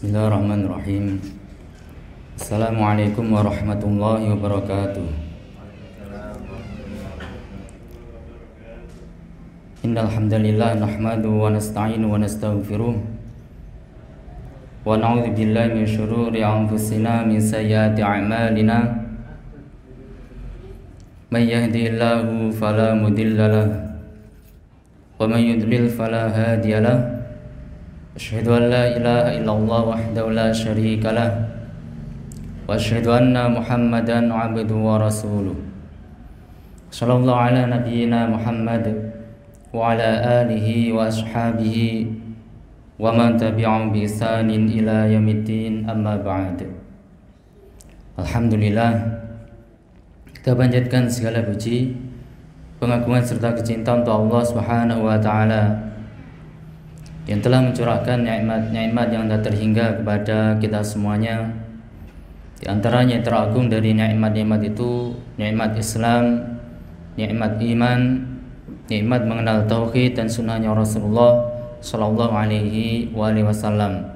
Bismillahirrahmanirrahim. Assalamualaikum warahmatullahi wabarakatuh. Innal hamdalillah nahmaduhu wa nasta'inu wa nastaghfiruh wa na'udzu billahi min syururi anfusina min sayyiati a'malina. May yahdihillahu fala mudilla lahu wa may yudlil fala hadiya lahu. Asyhadu an la ilaha illallah wahdahu la syarika lah wa asyhadu anna Muhammadan 'abduhu wa rasuluh. Sallallahu ala nabiyyina Muhammad wa ala alihi wa ashabihi wa man tabi'ahum bi ihsanin ila yaumiddin, amma ba'd. Alhamdulillah, kita panjatkan segala puji, pengagungan serta kecintaan untuk Allah Subhanahu wa taala yang telah mencurahkan nikmat-nikmat yang tak terhingga kepada kita semuanya. Di antaranya yang teragung dari nikmat-nikmat itu nikmat Islam, nikmat iman, nikmat mengenal tauhid dan sunnahnya Rasulullah Sallallahu Alaihi Wasallam.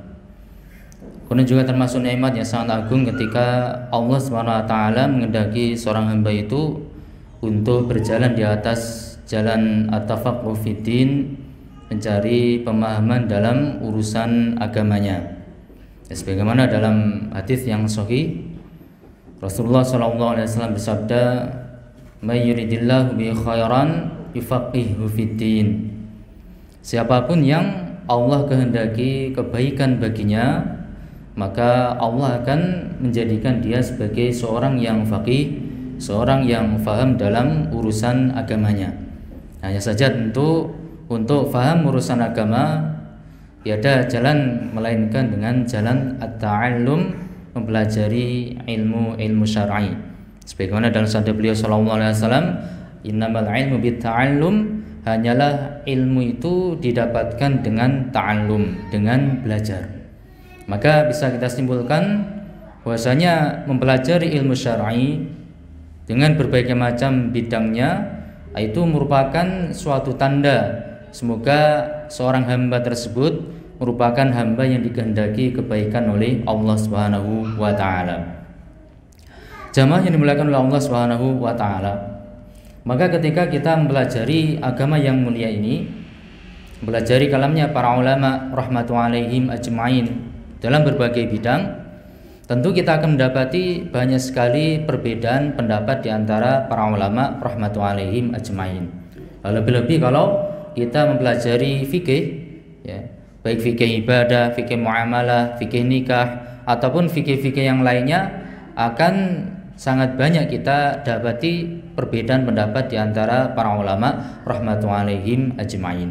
Kemudian juga termasuk nikmat yang sangat agung ketika Allah Subhanahu Wa Taala mengendaki seorang hamba itu untuk berjalan di atas jalan at-tafaqquh fiddin, mencari pemahaman dalam urusan agamanya. Sebagaimana dalam hadis yang sahih, Rasulullah SAW bersabda, "May yuridillahu bi khairan yufaqihuhu fiddin." Siapapun yang Allah kehendaki kebaikan baginya, maka Allah akan menjadikan dia sebagai seorang yang faqih, seorang yang faham dalam urusan agamanya. Hanya saja tentu untuk faham urusan agama tiada jalan melainkan dengan jalan at-ta'allum, mempelajari ilmu syar'i. Sebagaimana dalam sabda beliau sallallahu alaihi wasallam, "Innamal ilmu bit-ta'allum," hanyalah ilmu itu didapatkan dengan ta'allum, dengan belajar. Maka bisa kita simpulkan bahwasanya mempelajari ilmu syar'i dengan berbagai macam bidangnya itu merupakan suatu tanda semoga seorang hamba tersebut merupakan hamba yang dikehendaki kebaikan oleh Allah Subhanahu wa taala. Jamaah yang dimuliakan oleh Allah Subhanahu wa taala, maka ketika kita mempelajari agama yang mulia ini, mempelajari kalamnya para ulama rahmatullahi alaihim ajma'in dalam berbagai bidang, tentu kita akan mendapati banyak sekali perbedaan pendapat di antara para ulama rahmatullahi alaihim ajma'in. Lebih-lebih kalau kita mempelajari fikih, ya, baik fikih ibadah, fikih muamalah, fikih nikah, ataupun fikih-fikih yang lainnya, akan sangat banyak kita dapati perbedaan pendapat di antara para ulama rahmatullahi alaihim ajma'in.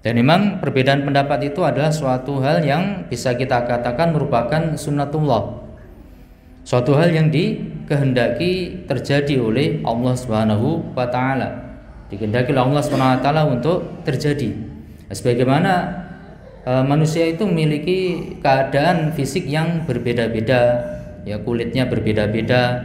Dan memang perbedaan pendapat itu adalah suatu hal yang bisa kita katakan merupakan sunnatullah, suatu hal yang dikehendaki terjadi oleh Allah Subhanahu wa taala, dikehendaki oleh Allah Subhanahu wa taala untuk terjadi. Sebagaimana manusia itu memiliki keadaan fisik yang berbeda-beda, ya, kulitnya berbeda-beda,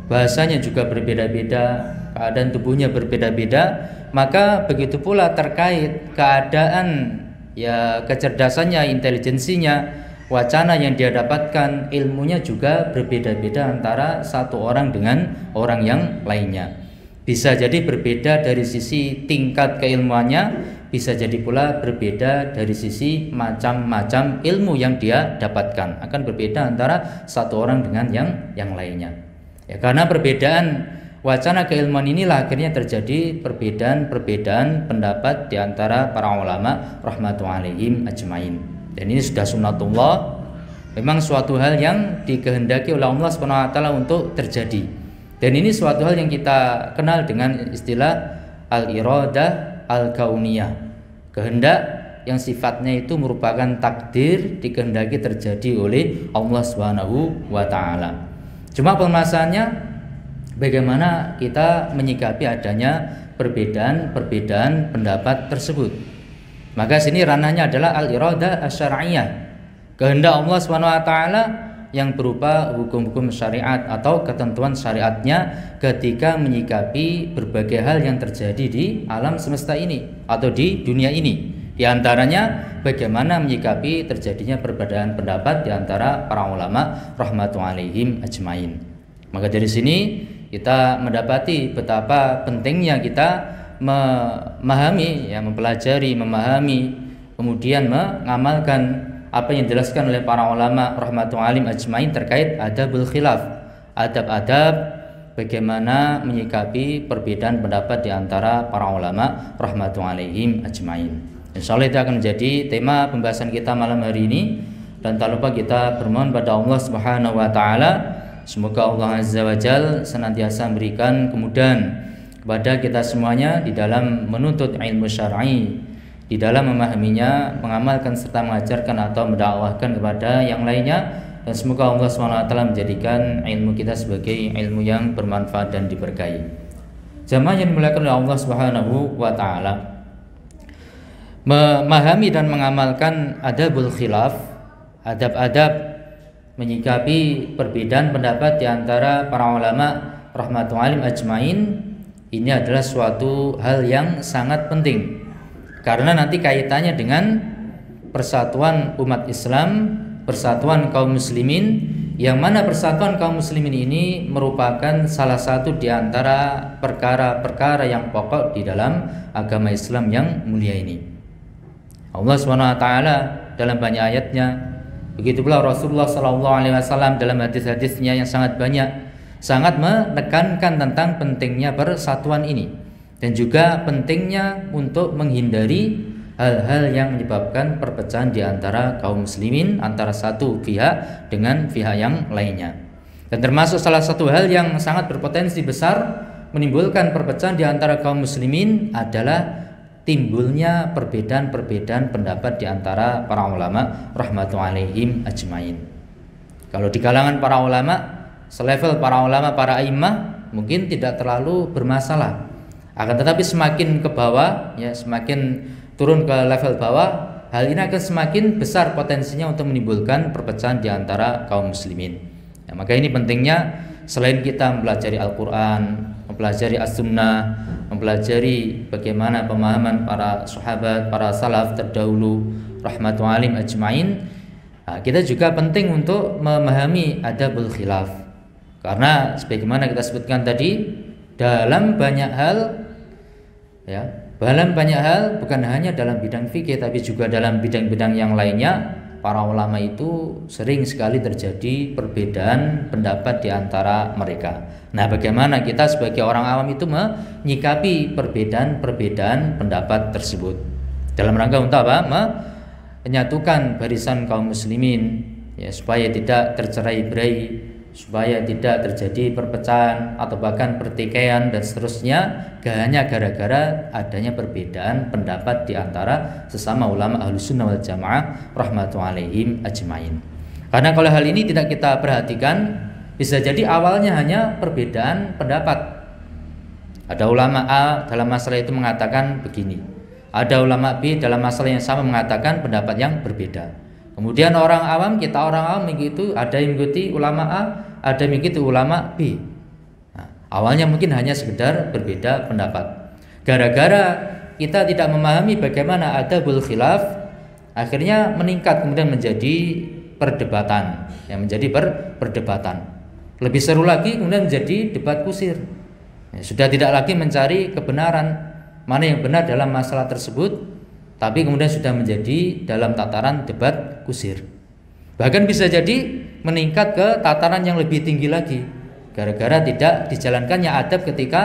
bahasanya juga berbeda-beda, keadaan tubuhnya berbeda-beda, maka begitu pula terkait keadaan, ya, kecerdasannya, intelijensinya, wacana yang dia dapatkan, ilmunya juga berbeda-beda antara satu orang dengan orang yang lainnya. Bisa jadi berbeda dari sisi tingkat keilmuannya, bisa jadi pula berbeda dari sisi macam-macam ilmu yang dia dapatkan, akan berbeda antara satu orang dengan yang lainnya. Ya, karena perbedaan wacana keilmuan inilah akhirnya terjadi perbedaan pendapat di antara para ulama rahmatullahi alaihim ajma'in. Dan ini sudah sunnatullah, memang suatu hal yang dikehendaki oleh Allah Subhanahu wa taala untuk terjadi. Dan ini suatu hal yang kita kenal dengan istilah al-iradah al-kauniyah, kehendak yang sifatnya itu merupakan takdir, dikehendaki terjadi oleh Allah Subhanahu wa taala. Cuma permasalahannya bagaimana kita menyikapi adanya perbedaan pendapat tersebut. Maka sini ranahnya adalah al-iradah asy-syar'iyyah, kehendak Allah Subhanahu wa taala yang berupa hukum-hukum syariat atau ketentuan syariatnya ketika menyikapi berbagai hal yang terjadi di alam semesta ini atau di dunia ini, Di antaranya bagaimana menyikapi terjadinya perbedaan pendapat di antara para ulama rahmatullahi alaihim ajmain. Maka dari sini kita mendapati betapa pentingnya kita memahami, ya, mempelajari, memahami, kemudian mengamalkan apa yang dijelaskan oleh para ulama rahmatullahi alaihim ajmain terkait adabul khilaf, adab-adab bagaimana menyikapi perbedaan pendapat di antara para ulama rahmatullahi alaihim ajmain. Insyaallah itu akan menjadi tema pembahasan kita malam hari ini, dan tak lupa kita bermohon pada Allah Subhanahu wa taala semoga Allah Azza wa Jalla senantiasa memberikan kemudahan kepada kita semuanya di dalam menuntut ilmu syar'i, di dalam memahaminya, mengamalkan serta mengajarkan atau mendakwahkan kepada yang lainnya, dan semoga Allah SWT menjadikan ilmu kita sebagai ilmu yang bermanfaat dan diberkahi. Jamaah yang dimuliakan oleh Allah Subhanahu wa taala, memahami dan mengamalkan adabul khilaf, adab-adab menyikapi perbedaan pendapat di antara para ulama rahmatullahi alaihim ajmain, ini adalah suatu hal yang sangat penting karena nanti kaitannya dengan persatuan umat Islam, persatuan kaum muslimin, yang mana persatuan kaum muslimin ini merupakan salah satu di antara perkara-perkara yang pokok di dalam agama Islam yang mulia ini. Allah SWT dalam banyak ayatnya, begitu pula Rasulullah SAW dalam hadis-hadisnya yang sangat banyak, sangat menekankan tentang pentingnya persatuan ini, dan juga pentingnya untuk menghindari hal-hal yang menyebabkan perpecahan di antara kaum muslimin, antara satu pihak dengan pihak yang lainnya. Dan termasuk salah satu hal yang sangat berpotensi besar menimbulkan perpecahan di antara kaum muslimin adalah timbulnya perbedaan-perbedaan pendapat di antara para ulama rahmatullahi alaihim ajmain. Kalau di kalangan para ulama, selevel para ulama, para a'immah mungkin tidak terlalu bermasalah. Akan tetapi semakin ke bawah, ya, semakin turun ke level bawah, hal ini akan semakin besar potensinya untuk menimbulkan perpecahan di antara kaum muslimin. Ya, maka ini pentingnya selain kita mempelajari Al-Quran, mempelajari As-Sunnah, mempelajari bagaimana pemahaman para sahabat, para salaf terdahulu rahmatullahi alaihim ajmain, kita juga penting untuk memahami adabul khilaf. Karena sebagaimana kita sebutkan tadi, dalam banyak hal, ya, dalam banyak hal, bukan hanya dalam bidang fikih tapi juga dalam bidang-bidang yang lainnya, para ulama itu sering sekali terjadi perbedaan pendapat di antara mereka. Nah, bagaimana kita sebagai orang awam itu menyikapi perbedaan-perbedaan pendapat tersebut dalam rangka untuk apa? Menyatukan barisan kaum muslimin, ya, supaya tidak tercerai-berai, supaya tidak terjadi perpecahan atau bahkan pertikaian dan seterusnya, hanya gara-gara adanya perbedaan pendapat di antara sesama ulama Ahlussunnah wal Jamaah rahmatullahi alaihim ajmain. Karena kalau hal ini tidak kita perhatikan, bisa jadi awalnya hanya perbedaan pendapat. Ada ulama A dalam masalah itu mengatakan begini, ada ulama B dalam masalah yang sama mengatakan pendapat yang berbeda. Kemudian orang awam, kita orang awam begitu, ada yang mengikuti ulama A, ada yang mengikuti ulama B. Nah, awalnya mungkin hanya sekedar berbeda pendapat. Gara-gara kita tidak memahami bagaimana adabul khilaf, akhirnya meningkat kemudian menjadi perdebatan, yang menjadi perdebatan. Lebih seru lagi kemudian menjadi debat kusir. Ya, sudah tidak lagi mencari kebenaran, mana yang benar dalam masalah tersebut, tapi kemudian sudah menjadi dalam tataran debat kusir. Bahkan bisa jadi meningkat ke tataran yang lebih tinggi lagi, gara-gara tidak dijalankannya adab ketika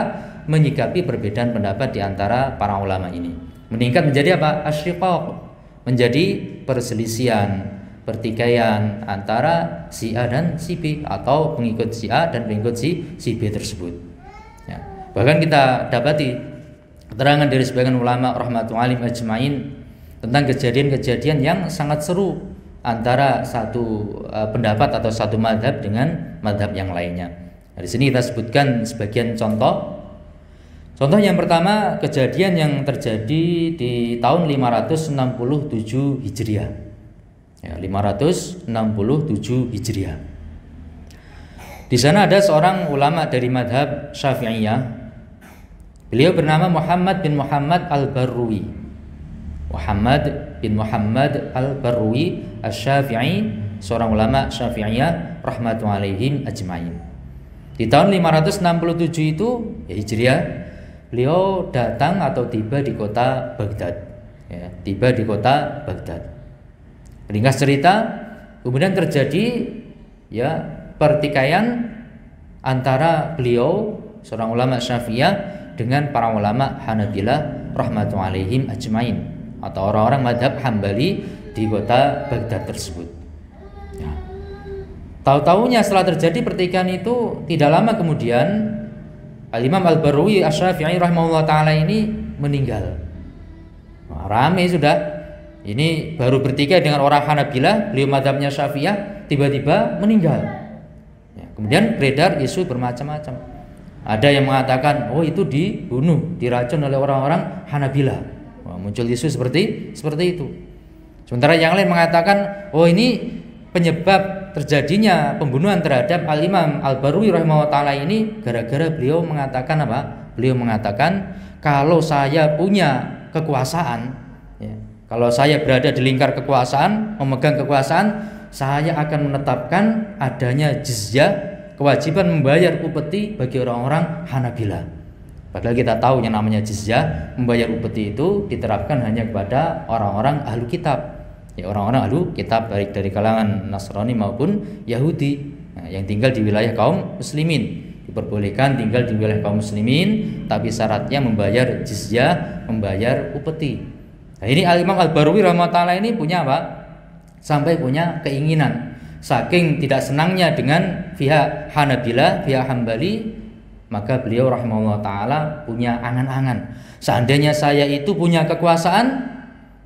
menyikapi perbedaan pendapat di antara para ulama ini. Meningkat menjadi apa? Asyiqaq, menjadi perselisihan, pertikaian antara si A dan si B, atau pengikut si A dan pengikut si B tersebut. Ya. Bahkan kita dapati keterangan dari sebagian ulama rahmatullahi alaihim ajmain tentang kejadian-kejadian yang sangat seru antara satu pendapat atau satu madhab dengan madhab yang lainnya. Nah, di sini kita sebutkan sebagian contoh. Contoh yang pertama, kejadian yang terjadi di tahun 567 Hijriah. Ya, 567 Hijriah. Di sana ada seorang ulama dari madhab Syafi'iyah. Beliau bernama Muhammad bin Muhammad Al-Barruwi. Muhammad bin Muhammad Al-Barwi Asy-Syafi'i, seorang ulama Syafi'iyah rahmatullahi alaihim ajmain. Di tahun 567 itu ya Hijriah, beliau datang atau tiba di kota Baghdad. Ya, tiba di kota Baghdad. Ringkas cerita, kemudian terjadi ya pertikaian antara beliau seorang ulama Syafi'iyah dengan para ulama Hanabilah rahmatullahi alaihim ajmain, atau orang-orang madhab Hambali di kota Baghdad tersebut. Ya. Tahu-tahunya setelah terjadi pertikaian itu, tidak lama kemudian Al-Imam Al-Barwi Asy-Syafi'i rahimahullah ta'ala ini meninggal. Nah, rame sudah. Ini baru bertikai dengan orang Hanabilah, beliau madhabnya Syafi'iyah, tiba-tiba meninggal. Ya, kemudian beredar isu bermacam-macam. Ada yang mengatakan, oh itu dibunuh, diracun oleh orang-orang Hanabilah. Wah, muncul isu seperti itu. Sementara yang lain mengatakan, oh ini penyebab terjadinya pembunuhan terhadap Al-Imam Al-Barwi rahimahullah ta'ala ini gara-gara beliau mengatakan apa? Beliau mengatakan, kalau saya punya kekuasaan, ya, kalau saya berada di lingkar kekuasaan, memegang kekuasaan, saya akan menetapkan adanya jizyah, kewajiban membayar upeti bagi orang-orang Hanabilah. Padahal kita tahu yang namanya jizyah, membayar upeti itu diterapkan hanya kepada orang-orang ahlu kitab. Ya, orang-orang ahlu kitab baik dari kalangan Nasrani maupun Yahudi, nah, yang tinggal di wilayah kaum muslimin. Diperbolehkan tinggal di wilayah kaum muslimin, tapi syaratnya membayar jizyah, membayar upeti. Nah, ini Al-Imam Al-Barwi rahimahullah ini punya apa? Sampai punya keinginan. Saking tidak senangnya dengan pihak Hanabilah, pihak Hambali, maka beliau rahimahullah ta'ala punya angan-angan. Seandainya saya itu punya kekuasaan,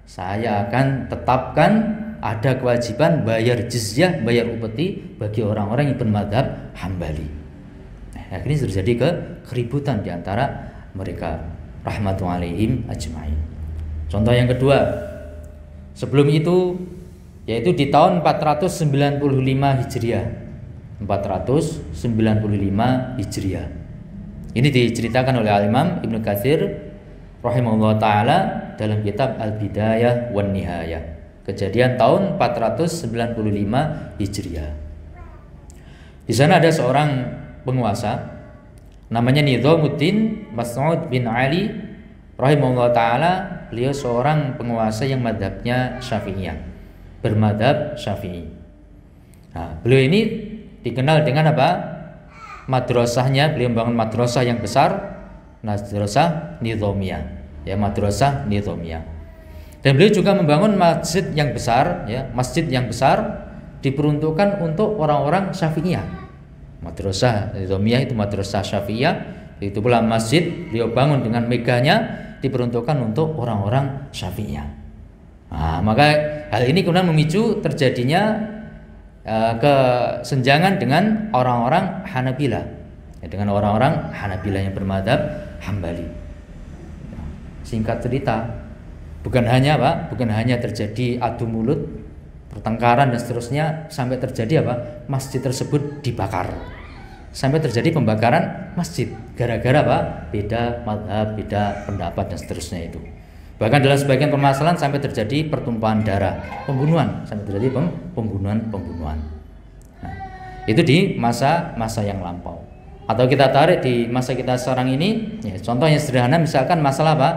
saya akan tetapkan ada kewajiban bayar jizyah, bayar upeti bagi orang-orang yang bermadhab Hambali. Nah, akhirnya terjadi keributan di antara mereka rahmatullahi alaihim ajmain. Contoh yang kedua, sebelum itu yaitu di tahun 495 Hijriah. 495 Hijriah. Ini diceritakan oleh Al-Imam Ibnu Katsir rahimahullah ta'ala dalam kitab Al-Bidayah wan Nihayah. Kejadian tahun 495 Hijriah. Di sana ada seorang penguasa namanya Nidhamuddin Mas'ud bin Ali rahimahullah ta'ala. Beliau seorang penguasa yang madhabnya Syafi'iyah, bermadhab Syafi'i. Nah, beliau ini dikenal dengan apa? Madrasahnya, beliau membangun madrasah yang besar, madrasah Nidhamiyah, ya, madrasah Nidhamiyah. Dan beliau juga membangun masjid yang besar, ya, masjid yang besar diperuntukkan untuk orang-orang Syafi'iyah. Madrasah Nidhamiyah itu madrasah Syafi'iyah, itu pula masjid beliau bangun dengan megahnya diperuntukkan untuk orang-orang Syafi'iyah. Nah, maka hal ini kemudian memicu terjadinya kesenjangan dengan orang-orang Hanabilah, ya, dengan orang-orang Hanabilah yang bermadhab Hambali. Singkat cerita, bukan hanya terjadi adu mulut, pertengkaran dan seterusnya, sampai terjadi apa? Masjid tersebut dibakar. Sampai terjadi pembakaran masjid gara-gara apa? Beda madhab, beda pendapat dan seterusnya itu. Bahkan dalam sebagian permasalahan sampai terjadi pertumpahan darah, pembunuhan, sampai terjadi pembunuhan. Nah, itu di masa yang lampau. Atau kita tarik di masa kita sekarang ini, ya, contoh yang sederhana misalkan masalah apa?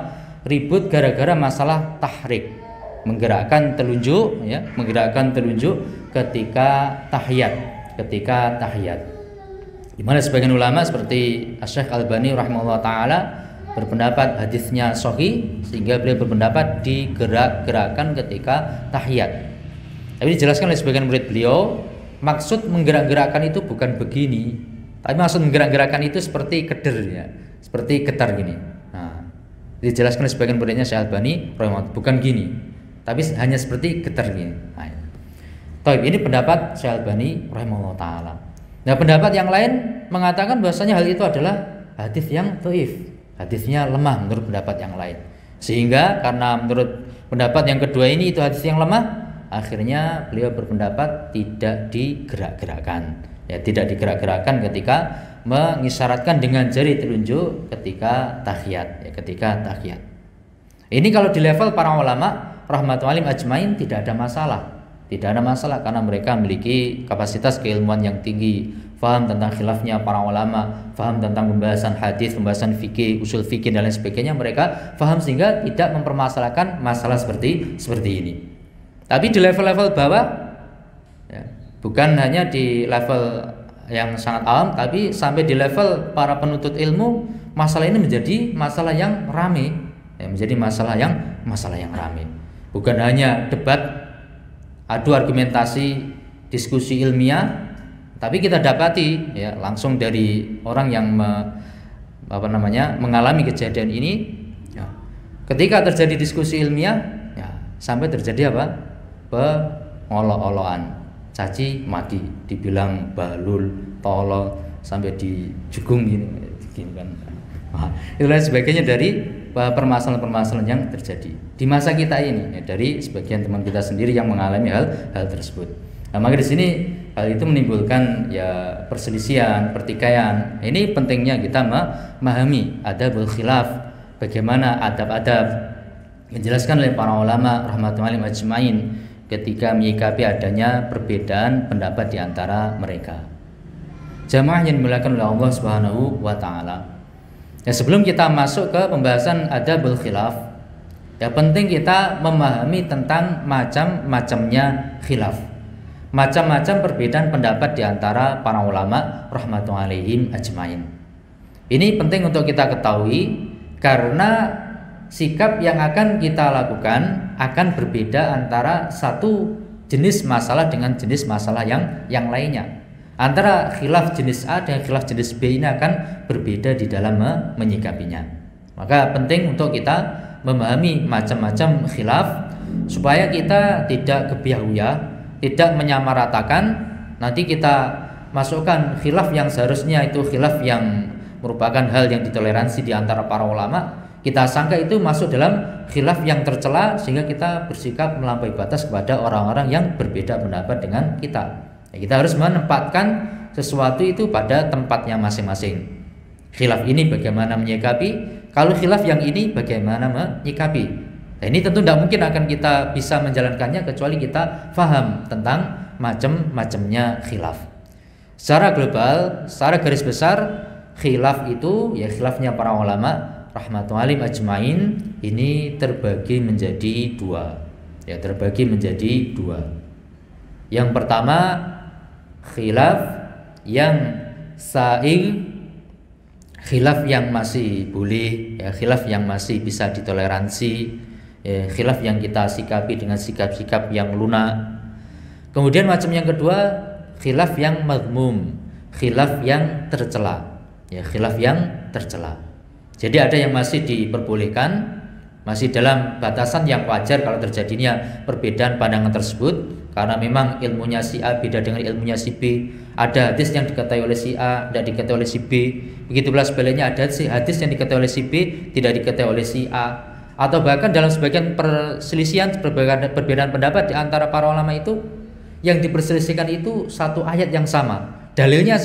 Ribut gara-gara masalah tahrik, menggerakkan telunjuk, ya, menggerakkan telunjuk ketika tahiyat, di mana sebagian ulama seperti Asy-Syaikh Al-Albani rahimahullah ta'ala berpendapat hadisnya sahih, sehingga beliau berpendapat digerak-gerakkan ketika tahiyat. Tapi dijelaskan oleh sebagian murid beliau, maksud menggerak-gerakkan itu bukan begini, tapi maksud menggerak-gerakkan itu seperti keder, ya, seperti getar gini. Nah, dijelaskan oleh sebagian muridnya Syekh Al-Albani rahimahullah, bukan gini, tapi hanya seperti getar gini. Nah, ini pendapat Syekh Al-Albani rahimahullah ta'ala. Nah, pendapat yang lain mengatakan bahwasanya hal itu adalah hadis yang dhaif, hadisnya lemah menurut pendapat yang lain. Sehingga karena menurut pendapat yang kedua ini itu hadis yang lemah, akhirnya beliau berpendapat tidak digerak-gerakkan, ya, tidak digerak-gerakkan ketika mengisyaratkan dengan jari telunjuk ketika tahiyat, ya, ketika tahiyat. Ini kalau di level para ulama rahmatullahi ajmain tidak ada masalah. Tidak ada masalah karena mereka memiliki kapasitas keilmuan yang tinggi, faham tentang khilafnya para ulama, faham tentang pembahasan hadis, pembahasan fikih, usul fikih dan lain sebagainya. Mereka faham sehingga tidak mempermasalahkan masalah seperti ini. Tapi di level-level bawah, ya, bukan hanya di level yang sangat awam, tapi sampai di level para penuntut ilmu, masalah ini menjadi masalah yang ramai, ya, menjadi masalah yang ramai. Bukan hanya debat, adu argumentasi, diskusi ilmiah, tapi kita dapati ya langsung dari orang yang mengalami kejadian ini, ya, ketika terjadi diskusi ilmiah, ya, sampai terjadi apa? Pengolok-olokan, caci maki, dibilang balul, tolol, sampai dijugung gini kan. Itu lain sebagainya dari permasalahan-permasalahan yang terjadi di masa kita ini, ya, dari sebagian teman kita sendiri yang mengalami hal tersebut. Nah, maka di sini hal itu menimbulkan ya perselisihan, pertikaian. Ini pentingnya kita memahami adabul khilaf, bagaimana adab-adab dijelaskan oleh para ulama rahmatullahi ajmain ketika menyikapi adanya perbedaan pendapat di antara mereka. Jamaah yang dimuliakan oleh Allah Subhanahu wa taala. Ya, sebelum kita masuk ke pembahasan adabul khilaf, ya penting kita memahami tentang macam-macamnya khilaf. Macam-macam perbedaan pendapat di antara para ulama rahmatullahi ajmain. Ini penting untuk kita ketahui karena sikap yang akan kita lakukan akan berbeda antara satu jenis masalah dengan jenis masalah yang lainnya. Antara khilaf jenis A dan khilaf jenis B ini akan berbeda di dalam menyikapinya. Maka penting untuk kita memahami macam-macam khilaf supaya kita tidak kebiahuyah, tidak menyamaratakan. Nanti kita masukkan khilaf yang seharusnya itu khilaf yang merupakan hal yang ditoleransi di antara para ulama, kita sangka itu masuk dalam khilaf yang tercela sehingga kita bersikap melampaui batas kepada orang-orang yang berbeda pendapat dengan kita. Ya, kita harus menempatkan sesuatu itu pada tempatnya masing-masing. Khilaf ini bagaimana menyikapi, kalau khilaf yang ini bagaimana menyikapi. Nah, ini tentu tidak mungkin akan kita bisa menjalankannya kecuali kita faham tentang macam-macamnya khilaf. Secara global, secara garis besar, khilaf itu ya khilafnya para ulama rahmatullahi ajmain ini terbagi menjadi dua. Ya, terbagi menjadi dua. Yang pertama khilaf yang saing, khilaf yang masih boleh, ya, khilaf yang masih bisa ditoleransi, ya, khilaf yang kita sikapi dengan sikap-sikap yang lunak. Kemudian macam yang kedua khilaf yang madmum, khilaf yang tercela, ya, khilaf yang tercela. Jadi ada yang masih diperbolehkan, masih dalam batasan yang wajar kalau terjadinya perbedaan pandangan tersebut. Karena memang ilmunya si A beda dengan ilmunya si B. Ada hadis yang diketahui oleh si A tidak diketahui oleh si B. Begitu pula sebaliknya ada hadis yang diketahui oleh si B tidak diketahui oleh si A. Atau bahkan dalam sebagian perselisihan perbedaan pendapat di antara para ulama itu, yang diperselisihkan itu satu ayat yang sama, dalilnya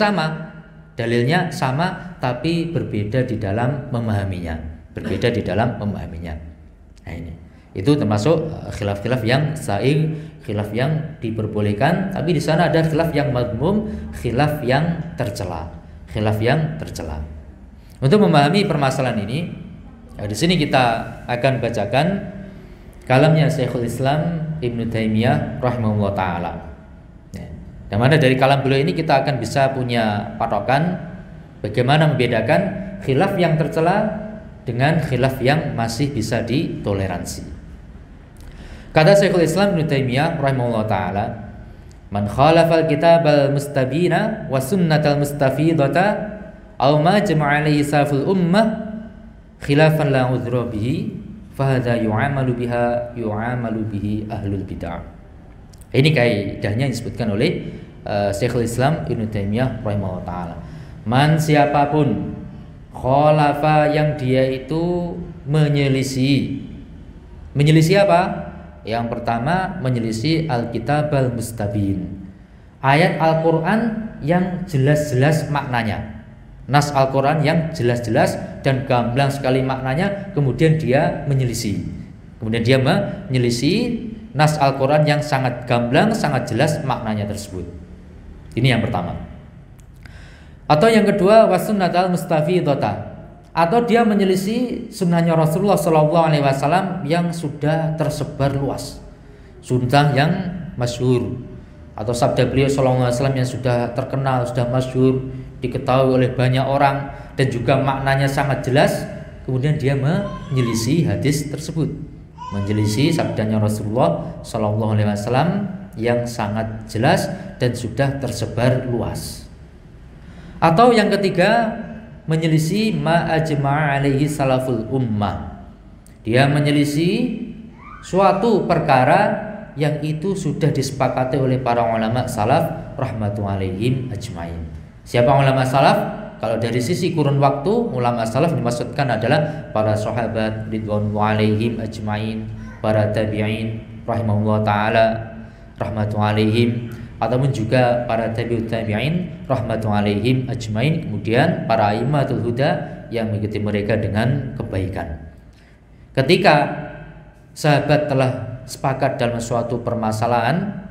sama tapi berbeda di dalam memahaminya. Nah, ini itu termasuk khilaf-khilaf yang saing, khilaf yang diperbolehkan, tapi di sana ada khilaf yang madmum, khilaf yang tercela. Untuk memahami permasalahan ini, ya, di sini kita akan bacakan kalamnya Syekhul Islam Ibnu Taimiyah rahimahullah taala. Ya, yang mana dari kalam beliau ini kita akan bisa punya patokan bagaimana membedakan khilaf yang tercela dengan khilaf yang masih bisa ditoleransi. Kata Syekhul Islam Ibnu Taimiyah rahimahullah taala, "Man khalafal kitabal mustabina wa sunnatal mustafidata aw ma jama'a alaihi saful ummah khilafan la udhra bihi fa hadza yu'amalu bihi ahlul bid'ah." Ini kaidahnya yang disebutkan oleh Syekhul Islam Ibnu Taimiyah rahimahullah taala. Man, siapapun khalafa yang dia itu menyelisih apa? Yang pertama menyelisih Alkitab al-Mustabin, ayat Al-Quran yang jelas-jelas maknanya, nas Al-Quran yang jelas-jelas dan gamblang sekali maknanya, kemudian dia menyelisih. Kemudian dia menyelisih nas Al-Quran yang sangat gamblang, sangat jelas maknanya tersebut. Ini yang pertama. Atau yang kedua, wasunnatal mustafidhata, atau dia menyelisih sunnahnya Rasulullah SAW yang sudah tersebar luas, sunnah yang masyhur, atau sabda beliau SAW yang sudah terkenal, sudah masyhur, diketahui oleh banyak orang dan juga maknanya sangat jelas. Kemudian dia menyelisih hadis tersebut, menyelisih sabdanya Rasulullah SAW yang sangat jelas dan sudah tersebar luas. Atau yang ketiga, menyelisih ma ajma'a alaihi salaful ummah. Dia menyelisih suatu perkara yang itu sudah disepakati oleh para ulama salaf rahmatullahi alaihim ajmain. Siapa ulama salaf? Kalau dari sisi kurun waktu, ulama salaf dimaksudkan adalah para sahabat ridwanullahi alaihim ajmain, para tabi'in rahimahullah taala rahmatullahi alaihim, ataupun juga para tabi'ut tabi'in rahmatullahi alaihim ajmain, kemudian para aimatul huda yang mengikuti mereka dengan kebaikan. Ketika sahabat telah sepakat dalam suatu permasalahan,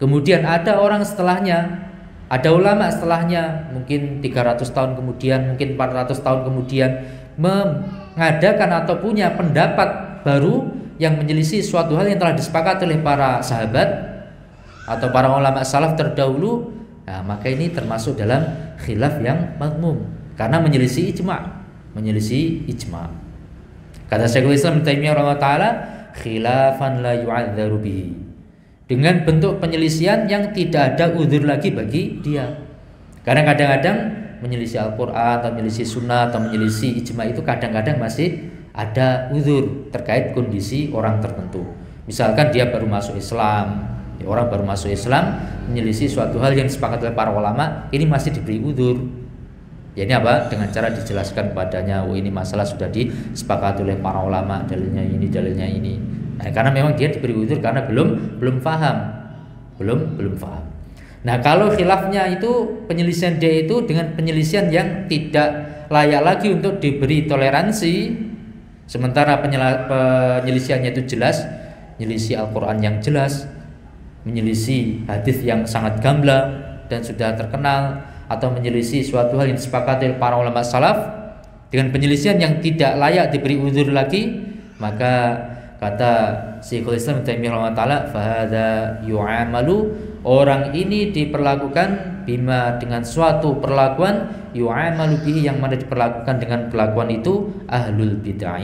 kemudian ada orang setelahnya, ada ulama setelahnya, mungkin 300 tahun kemudian, mungkin 400 tahun kemudian, mengadakan atau punya pendapat baru yang menyelisih suatu hal yang telah disepakati oleh para sahabat atau para ulama salaf terdahulu, nah, maka ini termasuk dalam khilaf yang mazmum karena menyelisih ijma', Kata Syekhul Islam Ibnu Taimiyah rahimahullah taala, khilafan la yu'adzaru bihi, dengan bentuk penyelisihan yang tidak ada udzur lagi bagi dia. Karena kadang-kadang menyelisih Al-Quran atau menyelisih sunnah atau menyelisih ijma' itu kadang-kadang masih ada udzur terkait kondisi orang tertentu. Misalkan dia baru masuk Islam, orang baru masuk Islam menyelisih suatu hal yang disepakati oleh para ulama, ini masih diberi udzur. Ya, ini apa? Dengan cara dijelaskan kepadanya, oh ini masalah sudah disepakati oleh para ulama, dalilnya ini, dalilnya ini. Nah, karena memang dia diberi udzur karena belum paham. Nah, kalau khilafnya itu penyelisihan dia itu dengan penyelisihan yang tidak layak lagi untuk diberi toleransi, sementara penyelisihannya itu jelas, menyelisih Al-Quran yang jelas, menyelisih hadis yang sangat gamblang dan sudah terkenal, atau menyelisih suatu hal yang disepakati oleh para ulama salaf dengan penyelisihan yang tidak layak diberi udzur lagi, maka kata Syekhul Islam Ibnu Taimiyah rahimahullah taala, fahadza yu'amalu, orang ini diperlakukan bima, dengan suatu perlakuan, yu'amalu bihi, yang mana diperlakukan dengan perlakuan itu ahlul bid'ah,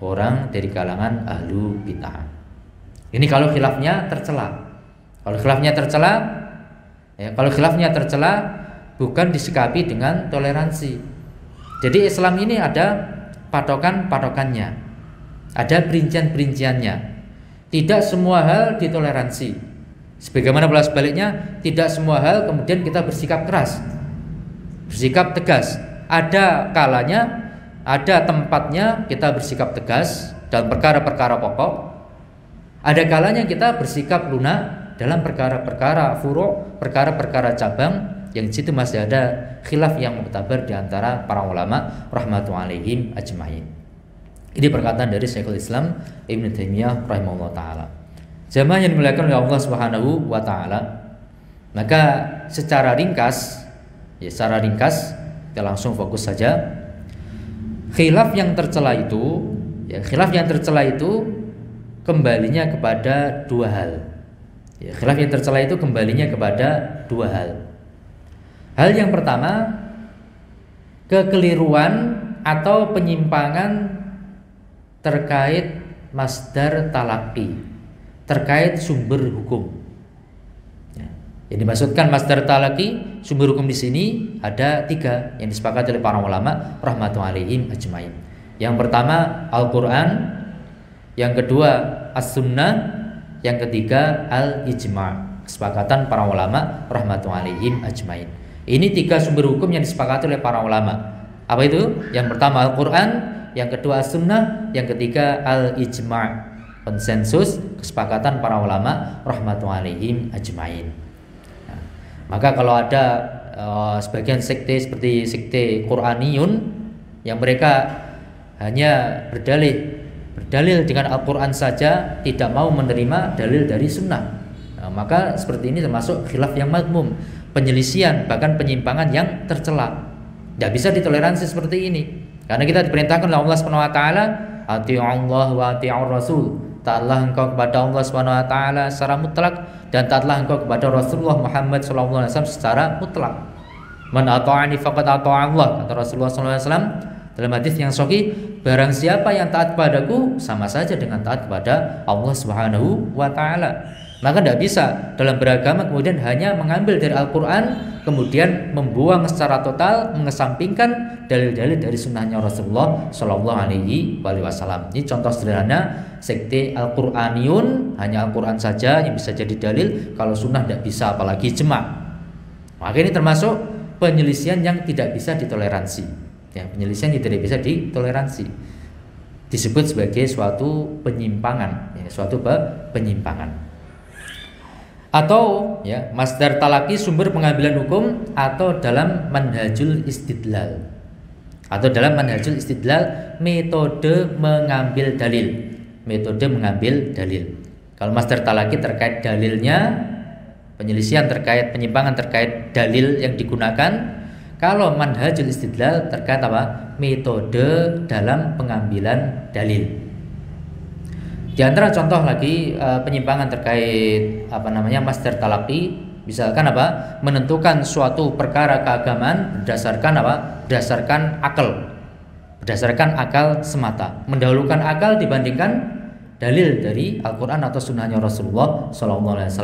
orang dari kalangan ahlu bid'ah. Ini kalau khilafnya tercela. Kalau khilafnya tercela bukan disikapi dengan toleransi. Jadi Islam ini ada patokan-patokannya, ada perincian-perinciannya. Tidak semua hal ditoleransi. Sebagaimana pula sebaliknya, tidak semua hal kemudian kita bersikap keras, bersikap tegas. Ada kalanya, ada tempatnya kita bersikap tegas dalam perkara-perkara pokok. Ada kalanya kita bersikap lunak dalam perkara-perkara furu', perkara-perkara cabang, yang di situ masih ada khilaf yang muktabar di antara para ulama rahmatullahi alaihim ajmain. Ini perkataan dari Syekhul Islam Ibnu Taimiyah rahimahullah taala. Jamaah yang dimuliakan oleh Allah Subhanahu wa taala, maka secara ringkas kita langsung fokus saja. Khilaf yang tercela itu kembalinya kepada dua hal. Khilaf yang tercela itu kembalinya kepada dua hal. Hal yang pertama, kekeliruan atau penyimpangan terkait masdar talaqi, terkait sumber hukum. Yang dimaksudkan masdar talaqi, sumber hukum di sini ada 3 yang disepakati oleh para ulama rahmatullahi alaihim ajmain. Yang pertama Al-Quran, yang kedua As-Sunnah, yang ketiga Al-Ijma', kesepakatan para ulama rahmatullahi alaihim ajmain. Ini 3 sumber hukum yang disepakati oleh para ulama. Apa itu? Yang pertama Al-Quran, yang kedua As-Sunnah, yang ketiga Al-Ijma', konsensus kesepakatan para ulama rahmatullahi alaihim ajmain. Nah, maka kalau ada sebagian sekte seperti sekte Quraniyun yang mereka hanya berdalil dengan Al-Quran saja, tidak mau menerima dalil dari sunnah. Nah, maka seperti ini termasuk khilaf yang madmum, penyelisihan bahkan penyimpangan yang tercela. Tidak bisa ditoleransi seperti ini, karena kita diperintahkan oleh Allah Subhanahu wa taala, ati'ullah wa ati'ur rasul. Taatlah engkau kepada Allah Subhanahu wa taala secara mutlak, dan taatlah engkau kepada Rasulullah Muhammad sallallahu alaihi wasallam secara mutlak. Man ata'ani faqad ata'a Allah, kata Rasulullah sallallahu alaihi wasallam dalam hadis yang sahih, barang siapa yang taat kepadaku sama saja dengan taat kepada Allah Subhanahu wa taala. Maka tidak bisa dalam beragama kemudian hanya mengambil dari Al-Quran, kemudian membuang secara total, mengesampingkan dalil-dalil dari sunnahnya Rasulullah Shallallahu Alaihi Wasallam. Ini contoh sederhana sekte Al-Quraniyun, hanya Al-Quran saja yang bisa jadi dalil, kalau sunnah tidak bisa, apalagi jema'. Maka ini termasuk penyelisihan yang tidak bisa ditoleransi. Ya, penyelisihan yang tidak bisa ditoleransi disebut sebagai suatu penyimpangan, ya, suatu penyimpangan. Atau ya, masdar talaki sumber pengambilan hukum, atau dalam manhajul istidlal, atau dalam manhajul istidlal metode mengambil dalil, metode mengambil dalil. Kalau masdar talaki terkait dalilnya, penyelisihan terkait penyimpangan terkait dalil yang digunakan. Kalau manhajul istidlal terkait apa? Metode dalam pengambilan dalil. Di antara contoh lagi penyimpangan terkait masdar talaqi, misalkan menentukan suatu perkara keagamaan berdasarkan berdasarkan akal, berdasarkan akal semata, mendahulukan akal dibandingkan dalil dari Al-Quran atau sunnahnya Rasulullah SAW.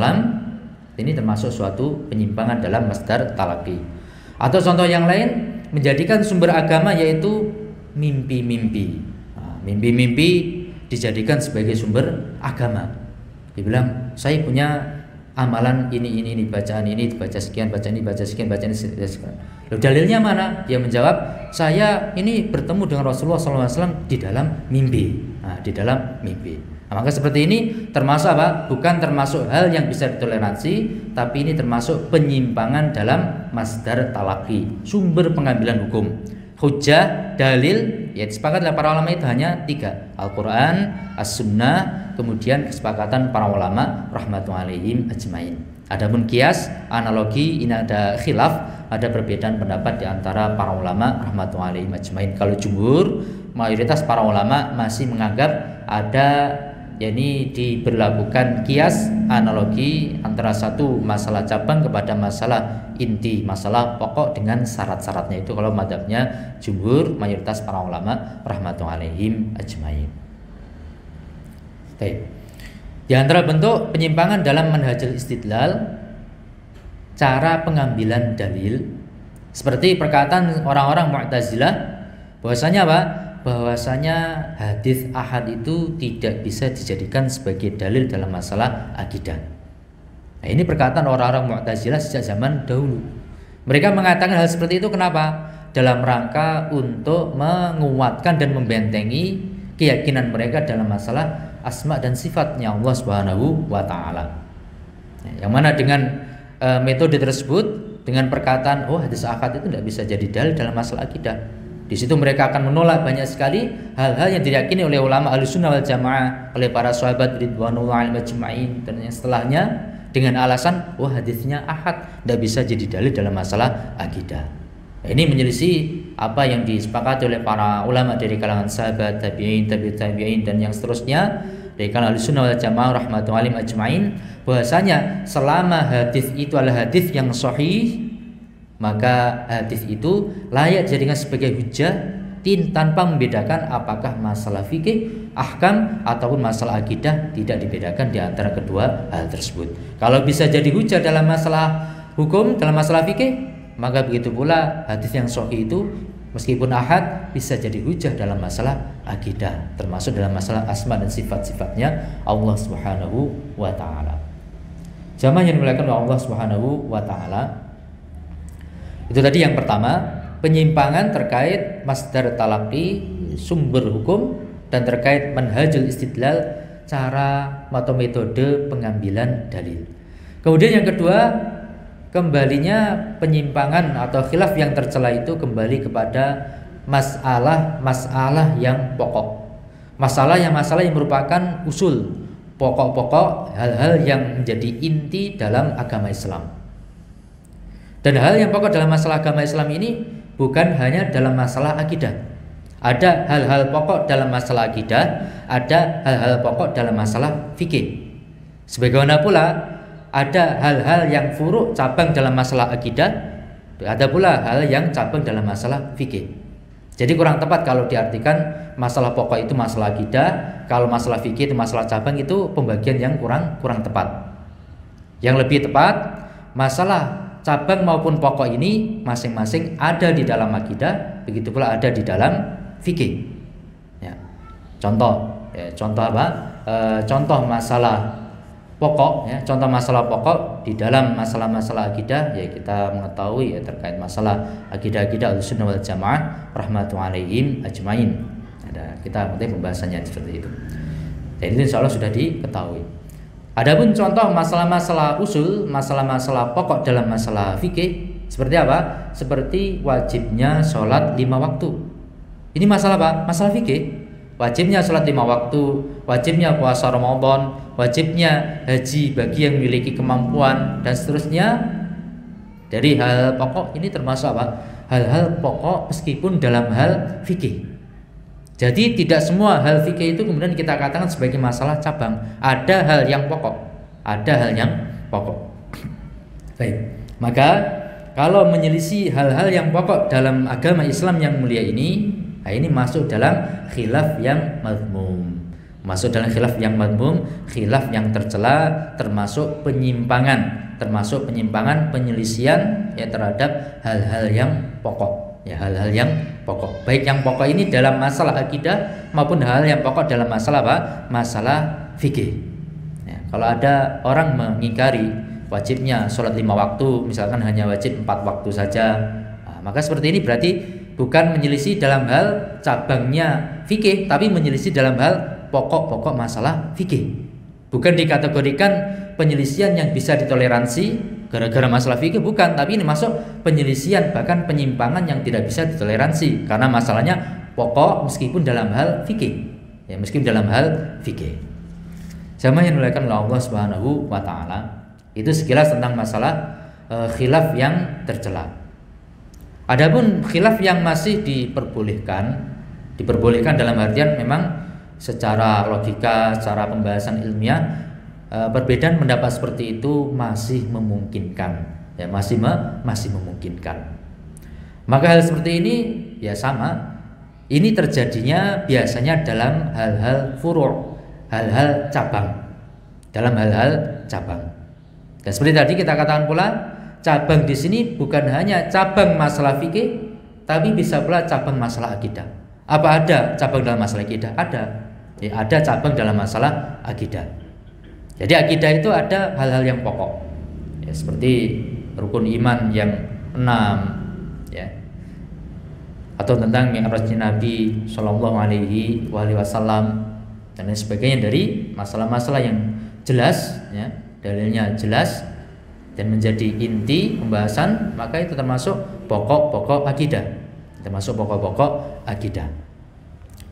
Ini termasuk suatu penyimpangan dalam masdar talaqi. Atau contoh yang lain, menjadikan sumber agama yaitu mimpi-mimpi. Mimpi-mimpi dijadikan sebagai sumber agama. Dibilang, saya punya amalan ini, bacaan ini dibaca sekian, bacaan ini baca sekian, bacaan ini sekian. Lalu dalilnya mana? Dia menjawab, saya ini bertemu dengan Rasulullah SAW di dalam mimpi. Di dalam mimpi. Maka seperti ini termasuk bukan termasuk hal yang bisa ditoleransi, tapi ini termasuk penyimpangan dalam masdar talaqi, sumber pengambilan hukum. Hujjah, dalil, ya disepakati oleh para ulama itu hanya 3, Al-Quran, As-Sunnah, kemudian kesepakatan para ulama rahmatullahi alaihim ajmain. Adapun kias, analogi, ini ada khilaf, ada perbedaan pendapat di antara para ulama rahmatullahi alaihim ajmain. Kalau jumhur, mayoritas para ulama masih menganggap ada, yakni diberlakukan kias, analogi antara satu masalah cabang kepada masalah inti, masalah pokok dengan syarat-syaratnya. Itu kalau madhabnya jumhur, mayoritas para ulama rahmatullahi alaihim ajmain. Baik. Di antara bentuk penyimpangan dalam manhajul istidlal, cara pengambilan dalil, seperti perkataan orang-orang Mu'tazilah bahwasanya bahwasanya hadis ahad itu tidak bisa dijadikan sebagai dalil dalam masalah akidah. Nah, ini perkataan orang-orang Mu'tazilah sejak zaman dahulu. Mereka mengatakan hal seperti itu kenapa? Dalam rangka untuk menguatkan dan membentengi keyakinan mereka dalam masalah asma dan sifatnya Allah Subhanahu wa taala. Yang mana dengan metode tersebut, dengan perkataan hadis ahad itu tidak bisa jadi dalil dalam masalah akidah, di situ mereka akan menolak banyak sekali hal-hal yang diyakini oleh ulama Ahlussunnah wal Jamaah, oleh para sahabat ridwanullahi ajma'in dan yang setelahnya, dengan alasan hadisnya ahad, tidak bisa jadi dalil dalam masalah akidah. Ini menyelisih apa yang disepakati oleh para ulama dari kalangan sahabat, tabi'in, tabi'in dan yang seterusnya dari kalangan Ahlussunnah wal Jamaah rahmatullahi ajma'in, bahwasanya selama hadis itu adalah hadis yang sahih, maka hadis itu layak dijadikan sebagai hujjah tanpa membedakan apakah masalah fikih, ahkam ataupun masalah akidah, tidak dibedakan di antara kedua hal tersebut. Kalau bisa jadi hujjah dalam masalah hukum, dalam masalah fikih, maka begitu pula hadis yang sahih itu meskipun ahad bisa jadi hujjah dalam masalah akidah, termasuk dalam masalah asma dan sifat-sifatnya Allah Subhanahu wa taala. Jamaah yang dimuliakan oleh Allah Subhanahu wa taala, itu tadi yang pertama, penyimpangan terkait masdar talaqi, sumber hukum, dan terkait manhajul istidlal, cara atau metode pengambilan dalil. Kemudian yang kedua, kembalinya penyimpangan atau khilaf yang tercela itu kembali kepada masalah yang pokok. Masalah yang merupakan usul, pokok-pokok, hal-hal yang menjadi inti dalam agama Islam. Dan hal yang pokok dalam masalah agama Islam ini bukan hanya dalam masalah akidah. Ada hal-hal pokok dalam masalah akidah, ada hal-hal pokok dalam masalah fikih. Sebagaimana pula ada hal-hal yang furuk cabang dalam masalah akidah, ada pula hal yang cabang dalam masalah fikih. Jadi kurang tepat kalau diartikan masalah pokok itu masalah akidah, kalau masalah fikih itu masalah cabang, itu pembagian yang kurang tepat. Yang lebih tepat, masalah cabang maupun pokok ini masing-masing ada di dalam akidah, begitu pula ada di dalam fikih. Ya. Contoh apa? Contoh masalah pokok, ya. Contoh masalah pokok di dalam masalah-masalah akidah, ya kita mengetahui ya terkait masalah akidah Ahlussunnah wal Jamaah rahmatullahi alaihim ajmain. Kita mengetahui pembahasannya seperti itu. Dan itu insyaallah sudah diketahui. Adapun contoh masalah-masalah usul, masalah-masalah pokok dalam masalah fikih seperti apa? Seperti wajibnya sholat 5 waktu. Ini masalah apa? Masalah fikih. Wajibnya sholat 5 waktu, wajibnya puasa Ramadan, wajibnya haji bagi yang memiliki kemampuan, dan seterusnya. Dari hal pokok ini termasuk apa? Hal-hal pokok meskipun dalam hal fikih. Jadi tidak semua hal fikih itu kemudian kita katakan sebagai masalah cabang. Ada hal yang pokok, ada hal yang pokok. Baik, maka kalau menyelisih hal-hal yang pokok dalam agama Islam yang mulia ini, nah ini masuk dalam khilaf yang madmum. Masuk dalam khilaf yang madmum, khilaf yang tercela, termasuk penyimpangan, penyelisihan ya terhadap hal-hal yang pokok. Ya, hal-hal yang pokok. Baik yang pokok ini dalam masalah akidah maupun hal yang pokok dalam masalah apa? Masalah fikih. Ya, kalau ada orang mengingkari wajibnya sholat 5 waktu, misalkan hanya wajib 4 waktu saja, nah, maka seperti ini berarti bukan menyelisih dalam hal cabangnya fikih, tapi menyelisih dalam hal pokok-pokok masalah fikih. Bukan dikategorikan penyelisihan yang bisa ditoleransi gara-gara masalah fikih, bukan, tapi ini masuk penyelisihan bahkan penyimpangan yang tidak bisa ditoleransi karena masalahnya pokok meskipun dalam hal fikih. Ya, meskipun dalam hal fikih. Sama yang dimuliakan oleh Allah Subhanahu wa taala. Itu sekilas tentang masalah khilaf yang tercela. Adapun khilaf yang masih diperbolehkan dalam artian memang secara logika, secara pembahasan ilmiah, perbedaan pendapat seperti itu masih memungkinkan, ya masih memungkinkan. Maka hal seperti ini ya sama, ini terjadinya biasanya dalam hal-hal furu', hal-hal cabang, dalam hal-hal cabang. Dan seperti tadi kita katakan pula, cabang di sini bukan hanya cabang masalah fikih, tapi bisa pula cabang masalah akidah. Apa ada cabang dalam masalah akidah? Ada. Ya, ada cabang dalam masalah akidah. Jadi akidah itu ada hal-hal yang pokok, ya, seperti rukun iman yang 6, ya, atau tentang mi'rajnya Nabi Shallallahu Alaihi Wasallam dan lain sebagainya dari masalah-masalah yang jelas, ya, dalilnya jelas dan menjadi inti pembahasan, maka itu termasuk pokok-pokok akidah,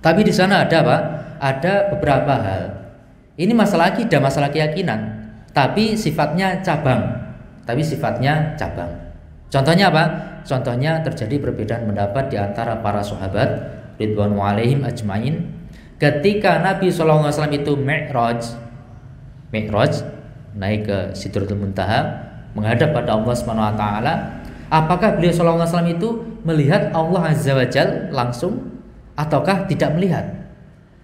Tapi di sana ada apa? Ada beberapa hal. Ini masalah akidah, masalah keyakinan, tapi sifatnya cabang. Contohnya apa? Contohnya terjadi perbedaan pendapat di antara para sahabat ridwanu alaihim ajmain ketika Nabi SAW itu Mi'raj naik ke Sidratul Muntaha menghadap pada Allah Subhanahu wa taala. Apakah beliau SAW itu melihat Allah Azza wa Jalla langsung ataukah tidak melihat?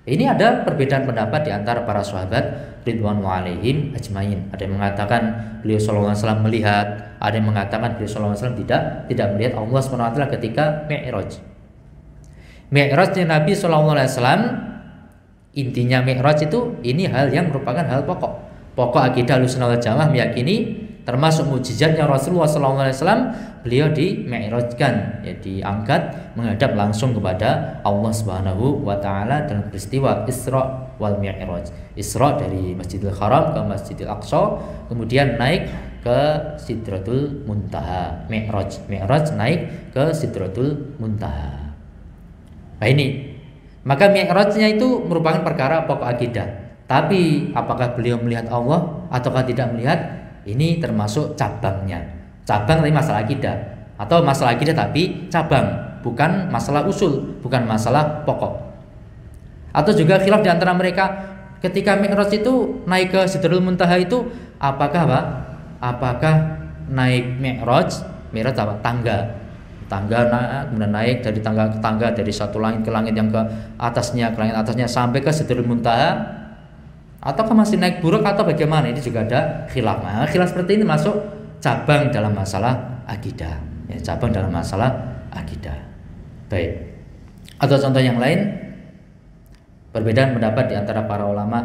Ini ada perbedaan pendapat di antara para sahabat ridwanu alaihim ajmain. Ada yang mengatakan beliau sallallahu alaihi wasallam melihat, ada yang mengatakan beliau sallallahu alaihi wasallam tidak melihat Allah Subhanahu wa taala ketika Mi'raj. Mi'rajnya Nabi sallallahu alaihi wasallam, intinya Mi'raj itu ini hal yang merupakan hal pokok. Pokok akidah Ahlussunnah wal Jamaah meyakini termasuk mukjizatnya Rasulullah sallallahu alaihi wasallam, beliau di-mi'rajkan, ya, diangkat menghadap langsung kepada Allah Subhanahu wa taala dalam peristiwa Isra wal Mi'raj. Isra dari Masjidil Haram ke Masjidil Aqsa, kemudian naik ke Sidratul Muntaha. Mi'raj naik ke Sidratul Muntaha. Nah ini, maka mi'rajnya itu merupakan perkara pokok akidah. Tapi apakah beliau melihat Allah ataukah tidak melihat? Ini termasuk cabangnya. Cabang tapi masalah akidah, atau masalah akidah tapi cabang, bukan masalah usul, bukan masalah pokok. Atau juga khilaf di antara mereka ketika mi'raj itu naik ke Sidratul Muntaha itu apakah apa? Apakah naik mi'raj apa? Tangga kemudian naik dari tangga ke tangga, dari satu langit ke langit yang ke atasnya, ke langit atasnya sampai ke Sidratul Muntaha, ataukah masih naik buruk atau bagaimana? Ini juga ada khilaf. Nah, khilaf seperti ini masuk cabang dalam masalah akidah, ya, cabang dalam masalah akidah. Baik. Atau contoh yang lain, perbedaan pendapat di antara para ulama,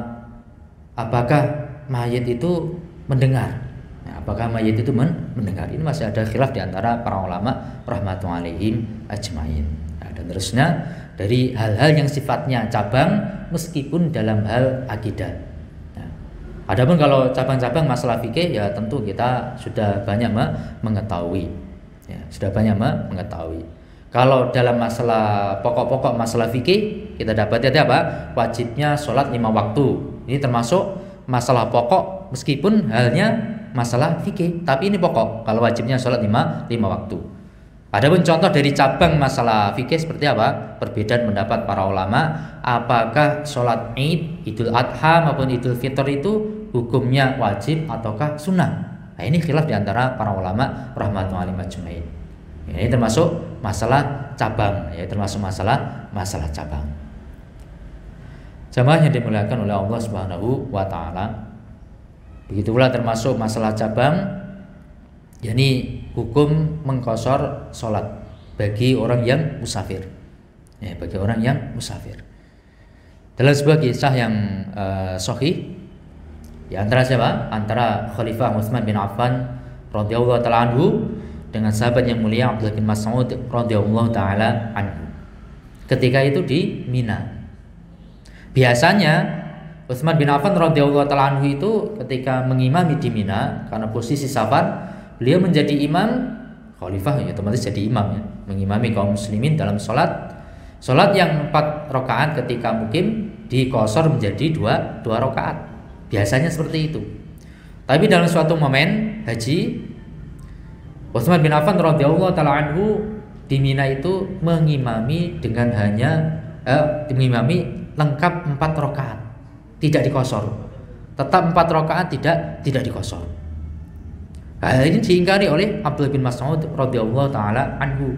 apakah mayit itu mendengar? Apakah mayit itu mendengar? Ini masih ada khilaf di antara para ulama rahmatullahi alaihim ajmain. Nah, dan terusnya dari hal-hal yang sifatnya cabang meskipun dalam hal akidah. Nah, adapun kalau cabang-cabang masalah fikih ya tentu kita sudah banyak mengetahui. Ya, sudah banyak mengetahui. Kalau dalam masalah pokok-pokok masalah fikih kita dapat apa? Wajibnya sholat 5 waktu. Ini termasuk masalah pokok meskipun halnya masalah fikih, tapi ini pokok. Kalau wajibnya sholat 5 waktu. Adapun contoh dari cabang masalah fikih seperti apa? Perbedaan pendapat para ulama, apakah sholat Id, Idul Adha maupun Idul Fitr itu hukumnya wajib ataukah sunnah? Nah, ini khilaf di antara para ulama rahmatullahi ajmain. Ini termasuk masalah cabang, ya, termasuk masalah cabang. Jamaah yang dimuliakan oleh Allah Subhanahu wa taala. Begitu pula termasuk masalah cabang, yakni hukum mengqashar sholat bagi orang yang musafir. Ya, bagi orang yang musafir. Dalam sebuah kisah yang sahih, ya antara siapa? Antara Khalifah Utsman bin Affan radhiyallahu taala anhu dengan sahabat yang mulia Abdullah bin Mas'ud radhiyallahu taala anhu. Ketika itu di Mina. Biasanya Utsman bin Affan radhiyallahu taala anhu itu ketika mengimami di Mina karena posisi safar, beliau menjadi imam, khalifah ya otomatis jadi imam ya, mengimami kaum muslimin dalam salat yang 4 rakaat ketika mukim diqashar menjadi 2 rakaat. Biasanya seperti itu. Tapi dalam suatu momen haji, Utsman bin Affan radhiyallahu taala anhu di Mina itu mengimami dengan mengimami lengkap 4 rakaat. Tidak diqashar, tetap 4 rakaat tidak diqashar. Hal ini diingkari oleh Abdullah bin Mas'ud radhiyallahu taala anhu.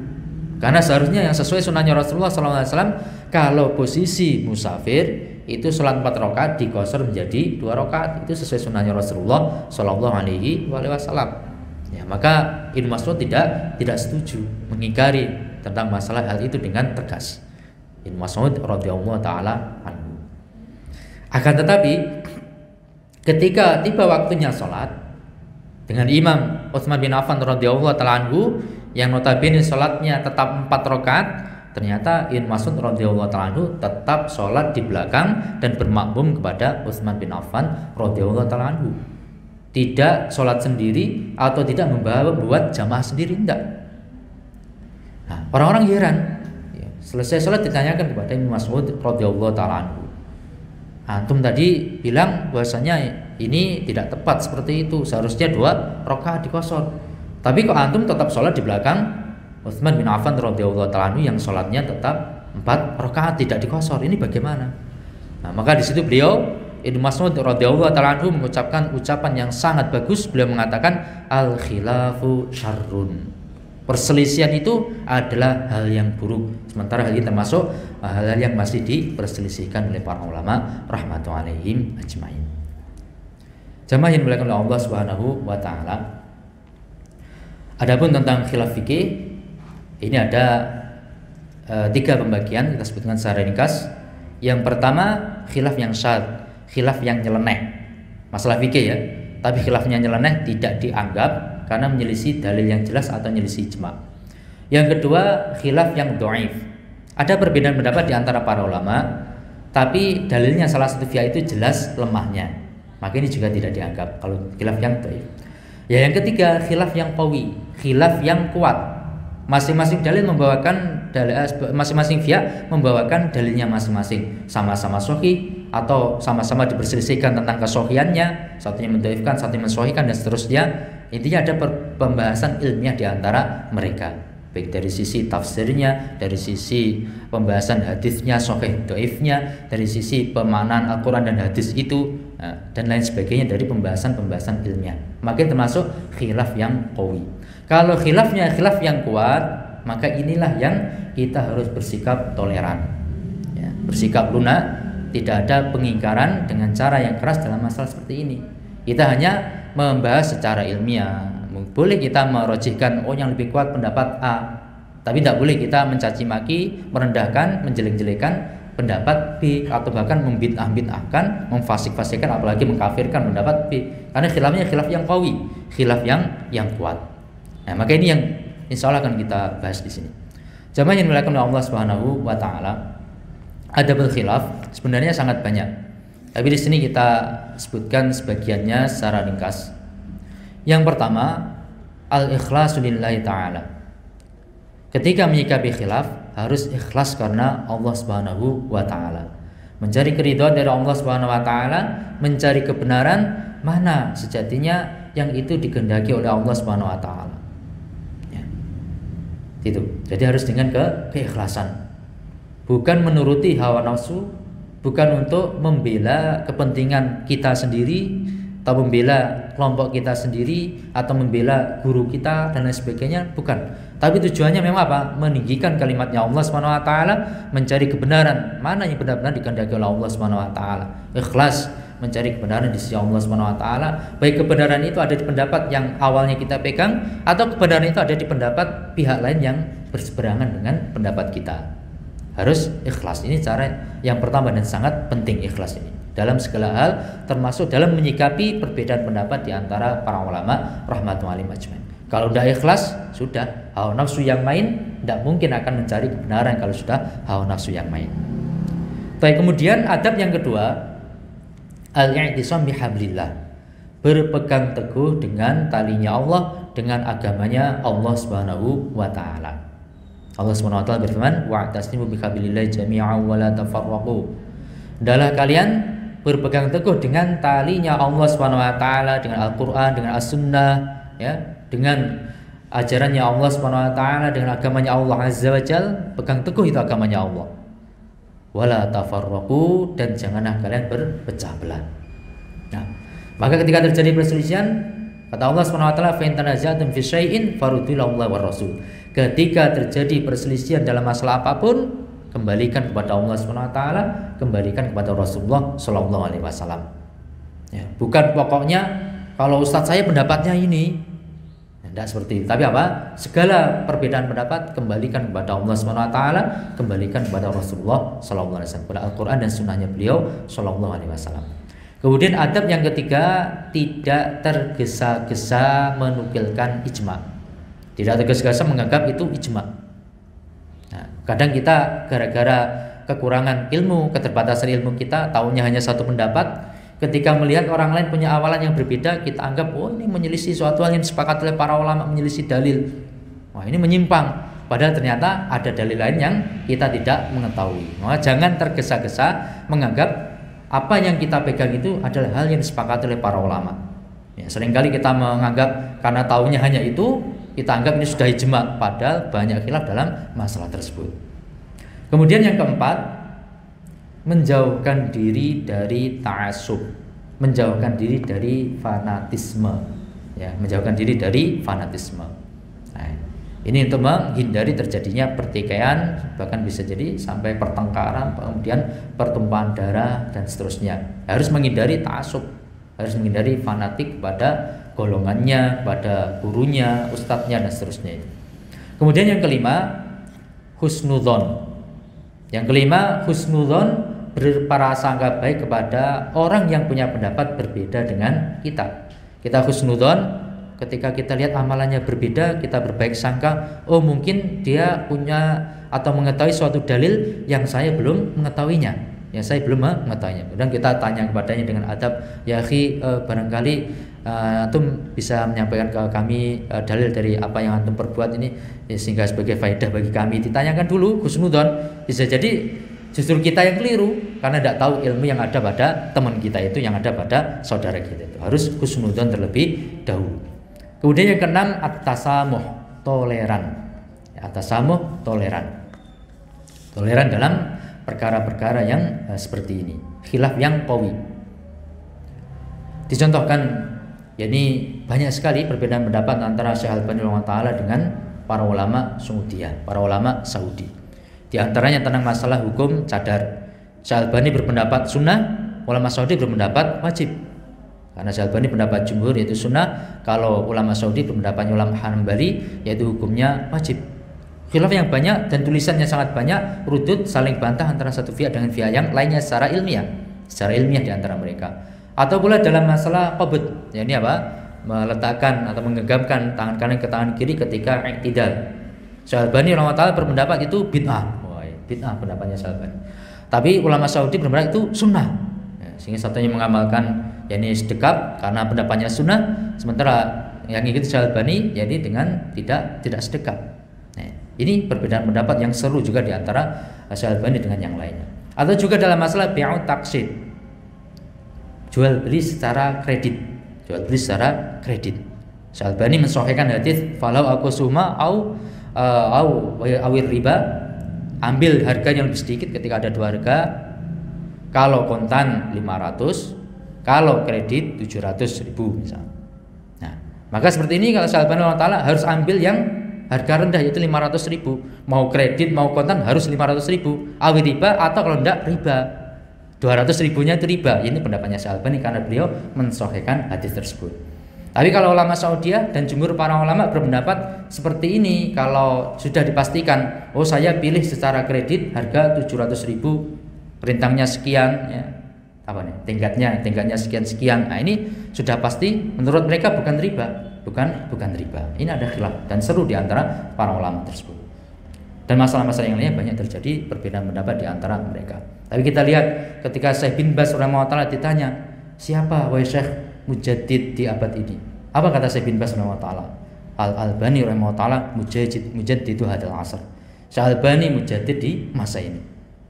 Karena seharusnya yang sesuai sunnahnya Rasulullah SAW, kalau posisi musafir itu sholat 4 rakaat diqashar menjadi 2 rakaat. Itu sesuai sunnahnya Rasulullah SAW. Ya, maka Ibnu Mas'ud tidak setuju, mengingkari tentang masalah hal itu dengan tegas. Ibnu Mas'ud radhiyallahu taala anhu. Akan tetapi ketika tiba waktunya sholat dengan Imam Utsman bin Affan radhiyallahu taala anhu yang notabene sholatnya tetap 4 rakaat, ternyata Ibnu Mas'ud radhiyallahu taala anhu tetap sholat di belakang dan bermakmum kepada Utsman bin Affan radhiyallahu taala anhu. Tidak sholat sendiri atau tidak membuat jamaah sendiri, tidak. Nah, orang-orang heran. Selesai sholat ditanyakan kepada Ibnu Mas'ud radhiyallahu taala anhu, antum tadi bilang bahwasanya ini tidak tepat seperti itu, seharusnya 2 rakaat diqashar. Tapi kok antum tetap sholat di belakang Utsman bin Affan radhiyallahu taala anhu yang sholatnya tetap 4 rakaat tidak diqashar. Ini bagaimana? Nah, maka di situ beliau Ibnu Mas'ud radhiyallahu taala anhu mengucapkan ucapan yang sangat bagus. Beliau mengatakan al khilafu syarrun. Perselisihan itu adalah hal yang buruk. Sementara hal ini termasuk hal-hal yang masih diperselisihkan oleh para ulama rahmatullahi alaihim ajmain. Jamaah yang dimuliakan oleh Allah Subhanahu wa taala. Adapun tentang khilaf fikih, ini ada 3 pembagian, kita sebutkan secara ringkas. Yang pertama, khilaf yang syadz, khilaf yang nyeleneh. Masalah fikih ya, tapi khilafnya nyeleneh tidak dianggap karena menyelisih dalil yang jelas atau menyelisih ijma. Yang kedua, khilaf yang dhaif. Ada perbedaan pendapat di antara para ulama, tapi dalilnya salah satu pihak itu jelas lemahnya, maka ini juga tidak dianggap kalau khilaf yang dhaif. Ya, yang ketiga, khilaf yang qawi, khilaf yang kuat. Masing-masing dalil membawakan masing-masing pihak membawakan dalilnya masing-masing, sama-sama sahih atau sama-sama diperselisihkan tentang kesohiannya, satunya mendhaifkan, satunya mensahihkan dan seterusnya. Intinya ada pembahasan ilmiah di antara mereka, baik dari sisi tafsirnya, dari sisi pembahasan hadisnya, sahih dhaifnya, dari sisi pemaknaan Al-Qur'an dan hadis itu, dan lain sebagainya dari pembahasan-pembahasan ilmiah. Maka termasuk khilaf yang qawi. Kalau khilafnya khilaf yang kuat, maka inilah yang kita harus bersikap toleran, ya, bersikap lunak, tidak ada pengingkaran dengan cara yang keras dalam masalah seperti ini. Kita hanya membahas secara ilmiah. Boleh kita merojihkan yang lebih kuat pendapat A, tapi tidak boleh kita mencaci maki, merendahkan, menjelek-jelekan pendapat B, atau bahkan membid'ah-bid'ahkan, memfasik-fasikkan, apalagi mengkafirkan pendapat B. Karena khilafnya khilaf yang qawi, khilaf yang kuat. Nah, maka ini yang insya Allah akan kita bahas di sini. Jamaah yang dimuliakan oleh Allah Subhanahu wa taala, adabul khilaf sebenarnya sangat banyak. Tapi di sini kita sebutkan sebagiannya secara ringkas. Yang pertama, al-ikhlasu lillahi ta'ala. Ketika menyikapi khilaf, harus ikhlas karena Allah Subhanahu wa ta'ala. Mencari keridhaan dari Allah Subhanahu wa ta'ala, mencari kebenaran mana sejatinya yang itu dikehendaki oleh Allah Subhanahu wa ta'ala. Ya. Itu. Jadi harus dengan keikhlasan. Bukan menuruti hawa nafsu, bukan untuk membela kepentingan kita sendiri, atau membela kelompok kita sendiri, atau membela guru kita dan lain sebagainya, bukan. Tapi tujuannya memang apa? Meninggikan kalimatnya Allah Subhanahu wa taala, mencari kebenaran mana yang benar-benar dikehendaki oleh Allah Subhanahu wa taala. Ikhlas mencari kebenaran di sisi Allah Subhanahu wa taala, baik kebenaran itu ada di pendapat yang awalnya kita pegang, atau kebenaran itu ada di pendapat pihak lain yang berseberangan dengan pendapat kita. Harus ikhlas. Ini cara yang pertama dan sangat penting, ikhlas ini dalam segala hal, termasuk dalam menyikapi perbedaan pendapat di antara para ulama rahmatullahi ajmain. Kalau sudah ikhlas, sudah hawa nafsu yang main tidak mungkin akan mencari kebenaran kalau sudah hawa nafsu yang main. Baik, kemudian adab yang kedua, al-i'tisam bihablillah, berpegang teguh dengan talinya Allah, dengan agamanya Allah Subhanahu wa taala. Allah Subhanahu wa taala berfirman, wa'tasimu bihablillahi jami'an wa la tafarraqu. Hendaklah kalian berpegang teguh dengan talinya Allah Subhanahu wa taala, dengan Al-Qur'an, dengan As-Sunnah, ya, dengan ajarannya Allah Subhanahu wa taala, dengan agamanya Allah Azza wa Jalla. Pegang teguh itu agamanya Allah. Wala tafarraqu, dan janganlah kalian berpecah belah. Nah, maka ketika terjadi perselisihan, kata Allah Subhanahu wa taala, fa in tanaza'tum fi syai'in faruddu ila Allah war Rasul. Ketika terjadi perselisihan dalam masalah apapun, kembalikan kepada Allah Subhanahu wa taala, kembalikan kepada Rasulullah sallallahu alaihi wasallam. Ya, bukan pokoknya kalau ustadz saya pendapatnya ini. Tidak seperti itu. Tapi apa? Segala perbedaan pendapat kembalikan kepada Allah Subhanahu wa taala, kembalikan kepada Rasulullah sallallahu alaihi wasallam, kepada Al-Qur'an dan sunnahnya beliau sallallahu alaihi wasallam. Kemudian adab yang ketiga, tidak tergesa-gesa menukilkan ijma'. Tidak tergesa-gesa menganggap itu ijma'. Nah, kadang kita gara-gara kekurangan ilmu, keterbatasan ilmu kita, tahunya hanya satu pendapat. Ketika melihat orang lain punya awalan yang berbeda, kita anggap ini menyelisih suatu hal yang disepakati oleh para ulama, menyelisih dalil. Wah, ini menyimpang. Padahal ternyata ada dalil lain yang kita tidak mengetahui. Maka jangan tergesa-gesa menganggap apa yang kita pegang itu adalah hal yang disepakati oleh para ulama. Ya, seringkali kita menganggap karena tahunya hanya itu, kita anggap ini sudah ijma', padahal banyak khilaf dalam masalah tersebut. Kemudian yang keempat, menjauhkan diri dari ta'assub, menjauhkan diri dari fanatisme, ya, menjauhkan diri dari fanatisme. Nah, ini untuk menghindari terjadinya pertikaian, bahkan bisa jadi sampai pertengkaran, kemudian pertumpahan darah dan seterusnya. Harus menghindari ta'assub, harus menghindari fanatik kepada golongannya, kepada gurunya, ustadznya dan seterusnya. Kemudian yang kelima, husnudzon. Yang kelima, husnudzon, berprasangka baik kepada orang yang punya pendapat berbeda dengan kita. Kita husnudzon ketika kita lihat amalannya berbeda, kita berbaik sangka, oh mungkin dia punya atau mengetahui suatu dalil yang saya belum mengetahuinya. Ya saya belum mengetahuinya. Kemudian kita tanya kepadanya dengan adab, ya akhi, barangkali antum bisa menyampaikan ke kami dalil dari apa yang antum perbuat ini, ya, sehingga sebagai faedah bagi kami. Ditanyakan dulu husnudzon. Bisa jadi justru kita yang keliru karena tidak tahu ilmu yang ada pada teman kita itu, yang ada pada saudara kita itu. Harus husnudzon terlebih dahulu. Kemudian yang keenam, at-tasamuh, toleran. At-tasamuh, toleran. Toleran dalam perkara-perkara yang seperti ini. Khilaf yang qawi. Dicontohkan, yakni banyak sekali perbedaan pendapat antara Syekh Al-Albani rahimahullah dengan para ulama Saudiyah, para ulama Saudi. Di antaranya tentang masalah hukum cadar. Syekh Al-Albani berpendapat sunnah, ulama Saudi berpendapat wajib. Karena Syekh Al-Albani pendapat jumhur yaitu sunnah, kalau ulama Saudi berpendapat ulama Hanbali yaitu hukumnya wajib. Khilaf yang banyak dan tulisannya sangat banyak, rudud saling bantah antara satu pihak dengan pihak yang lainnya secara ilmiah di antara mereka. Atau pula dalam masalah qabd, yakni apa? Meletakkan atau menggenggamkan tangan kanan ke tangan kiri ketika i'tidal. Syekh Al-Albani rahimahullah berpendapat itu bid'ah. Bid'ah pendapatnya Syekh Al-Albani. Tapi ulama Saudi berpendapat itu sunnah. Ya, sehingga satunya mengamalkan yakni sedekap karena pendapatnya sunnah, sementara yang ikut Syekh Al-Albani jadi dengan tidak sedekap. Ini perbedaan pendapat yang seru juga di antara Syekh Al-Albani dengan yang lainnya. Atau juga dalam masalah bi'u taqsid, jual beli secara kredit. Syekh Al-Albani mensahihkan hadis falau aqsuma au awir riba, ambil harga yang lebih sedikit ketika ada dua harga. Kalau kontan 500, kalau kredit 700.000 misalnya. Nah, maka seperti ini kalau Syekh Al-Albani harus ambil yang harga rendah yaitu 500.000. Mau kredit mau kontan harus 500.000. Awir riba atau kalau tidak riba. 200.000-nya itu riba. Ini pendapatnya Syekh Al-Albani karena beliau mensahihkan hadis tersebut. Tapi kalau ulama Saudiyah dan jumhur para ulama berpendapat seperti ini, kalau sudah dipastikan, oh saya pilih secara kredit harga 700.000, rentangnya sekian, ya, apa nih, tingkatnya sekian. Nah ini sudah pasti menurut mereka bukan riba. Bukan riba. Ini ada khilaf dan seru di antara para ulama tersebut. Dan masalah-masalah yang lainnya banyak terjadi perbedaan pendapat di antara mereka. Tapi kita lihat ketika Syekh bin Baz rahimahullah ditanya, siapa wahai Syekh mujaddid di abad ini? Apa kata Syekh bin Baz rahimahullah? Al-Albani rahimahullah mujaddidu hadzal asr. Syekh Al-Albani mujaddid di masa ini.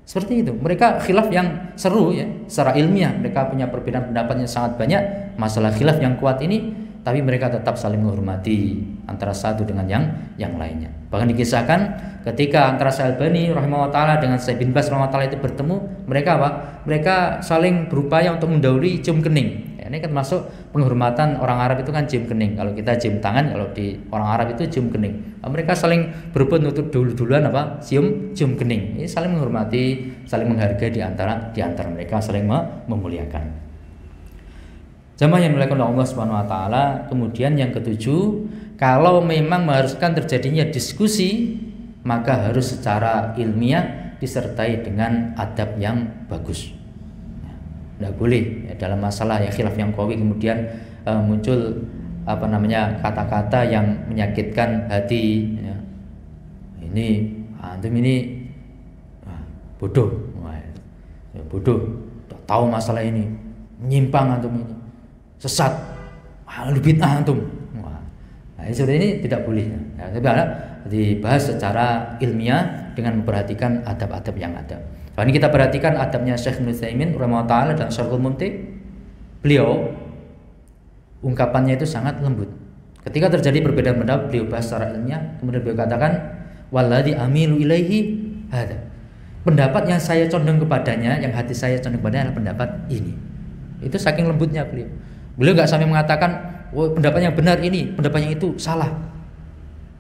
Seperti itu. Mereka khilaf yang seru ya, secara ilmiah. Mereka punya perbedaan pendapat yang sangat banyak. Masalah khilaf yang kuat ini, tapi mereka tetap saling menghormati antara satu dengan yang lainnya. Bahkan dikisahkan ketika antara Syekh Al-Albani rahimahullah dengan Syekh bin Baz rahimahullah itu bertemu, mereka apa? Mereka saling berupaya untuk mendahului cium kening. Ya, ini kan masuk penghormatan orang Arab itu kan cium kening. Kalau kita cium tangan, kalau di orang Arab itu cium kening. Mereka saling berebut untuk duluan apa? Cium kening. Ini saling menghormati, saling menghargai di antara mereka, saling memuliakan. Jamaah yang dimuliakan oleh Allah Subhanahu wa taala. Kemudian yang ketujuh, kalau memang mengharuskan terjadinya diskusi, maka harus secara ilmiah disertai dengan adab yang bagus. Tidak boleh ya, dalam masalah ya khilaf yang qawi kemudian muncul kata-kata yang menyakitkan hati. Ya. Ini antum ini bodoh, bodoh, tak tahu masalah ini, menyimpang antum ini. Sesat, lu bid'ah antum. Nah, seperti ini tidak boleh. Ya, tapi dibahas secara ilmiah dengan memperhatikan adab-adab yang ada. Nah, ini kita perhatikan adabnya Syekh Ibnu Utsaimin rahimahullah dalam Syarhul Mumti. Beliau ungkapannya itu sangat lembut. Ketika terjadi perbedaan pendapat, beliau bahas secara ilmiah, kemudian beliau katakan walladzi amilu ilaihi hada. Pendapat yang saya condong kepadanya, yang hati saya condong kepadanya adalah pendapat ini. Itu saking lembutnya beliau. Beliau nggak sampai mengatakan, oh pendapatnya benar ini, pendapatnya itu salah.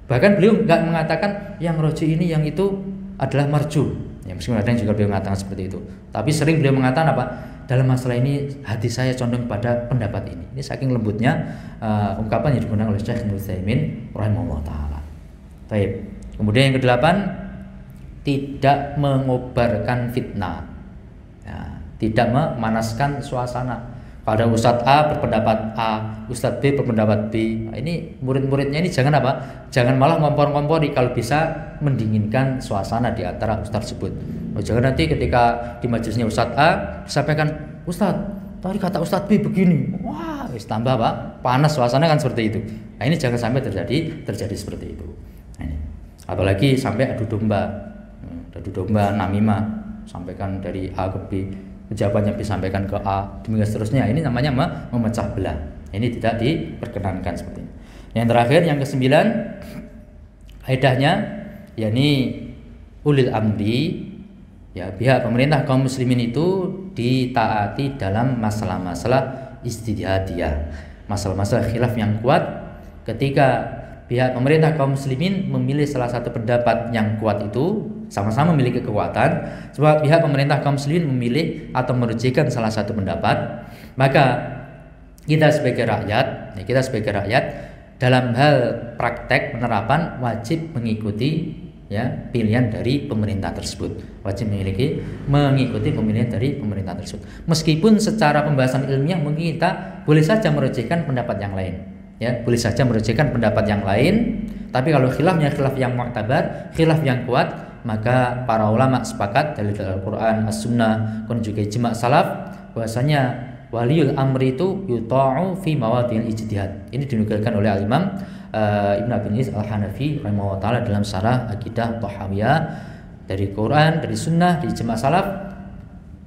Bahkan beliau nggak mengatakan yang roji ini, yang itu adalah marju. Ya, meskipun ada yang juga beliau mengatakan seperti itu. Tapi sering beliau mengatakan apa? Dalam masalah ini hati saya condong pada pendapat ini. Ini saking lembutnya ungkapan yang digunakan oleh Syekh Ibnu Utsaimin rahimahullah taala. Baik. Kemudian yang kedelapan, tidak mengobarkan fitnah. Ya, tidak memanaskan suasana. Pada Ustadz A berpendapat A, Ustadz B berpendapat B. Nah, ini murid-muridnya ini jangan apa? Jangan malah ngompor-ngompori, kalau bisa mendinginkan suasana di antara ustadz tersebut. Oh, jangan nanti ketika di majelisnya Ustadz A disampaikan, Ustadz, tadi kata Ustadz B begini. Wah, tambah Pak, panas suasana kan seperti itu. Nah, ini jangan sampai terjadi seperti itu. Nah, ini. Apalagi sampai adu domba namimah, sampaikan dari A ke B, jawabannya disampaikan ke A, demikian seterusnya. Ini namanya memecah belah. Ini tidak diperkenankan seperti ini. Yang terakhir, yang kesembilan, faedahnya yakni ulil amri, ya, pihak pemerintah kaum muslimin itu ditaati dalam masalah-masalah istihadiyah, masalah-masalah khilaf yang kuat. Ketika pihak pemerintah kaum muslimin memilih salah satu pendapat yang kuat, itu sama-sama memiliki kekuatan. Sebab pihak pemerintah kaum muslimin memilih atau merujikan salah satu pendapat, maka kita sebagai rakyat dalam hal praktek penerapan wajib mengikuti, ya, pilihan dari pemerintah tersebut. Wajib mengikuti pemilihan dari pemerintah tersebut. Meskipun secara pembahasan ilmiah mungkin kita boleh saja merujikan pendapat yang lain, ya, boleh saja merujikan pendapat yang lain. Tapi kalau khilafnya khilaf yang mu'tabar, khilaf yang kuat, maka para ulama sepakat dari Al-Quran, As-Sunnah, dan juga ijma' salaf, bahwasanya waliul amri itu yuta'u fi mawadhi'il ijtihad. Ini dinukilkan oleh Al-Imam Ibn Abi Nis Al-Hanafi rahimahullah ta'ala dalam syarah Aqidah Tahawiyah. Dari Quran, dari Sunnah, dari ijma' salaf,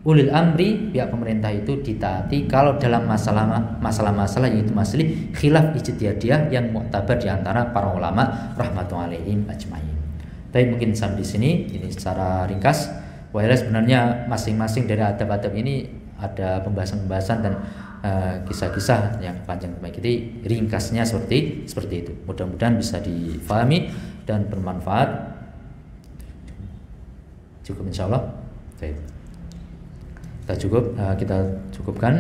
ulil amri, pihak pemerintah itu ditaati kalau dalam masalah-masalah yaitu masalah khilaf ijtihadiyah yang mu'tabar di antara para ulama rahmatullahi alaihim ajmain. Tapi mungkin sampai di sini, ini secara ringkas. Walaupun sebenarnya masing-masing dari adab-adab ini ada pembahasan-pembahasan dan kisah-kisah yang panjang. Jadi ringkasnya seperti itu. Mudah-mudahan bisa difahami dan bermanfaat. Cukup insyaallah. Baik. Kita cukupkan.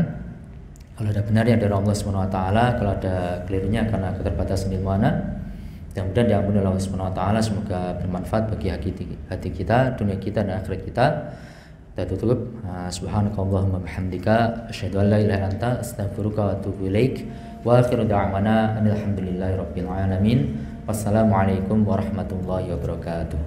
Kalau ada benar yang dari Allah Subhanahu wa taala, kalau ada kelirunya karena keterbatasan ilmu ana, mudah-mudahan diampuni oleh Allah Subhanahu wa taala. Semoga bermanfaat bagi hati kita, dunia kita dan akhirat kita. Kita tutup. Subhanakallahumma bihamdika asyhadu an la ilaha illa anta astaghfiruka wa atubu ilaik. Wa akhiru da'wana alhamdulillahi rabbil alamin. Wassalamualaikum warahmatullahi wabarakatuh.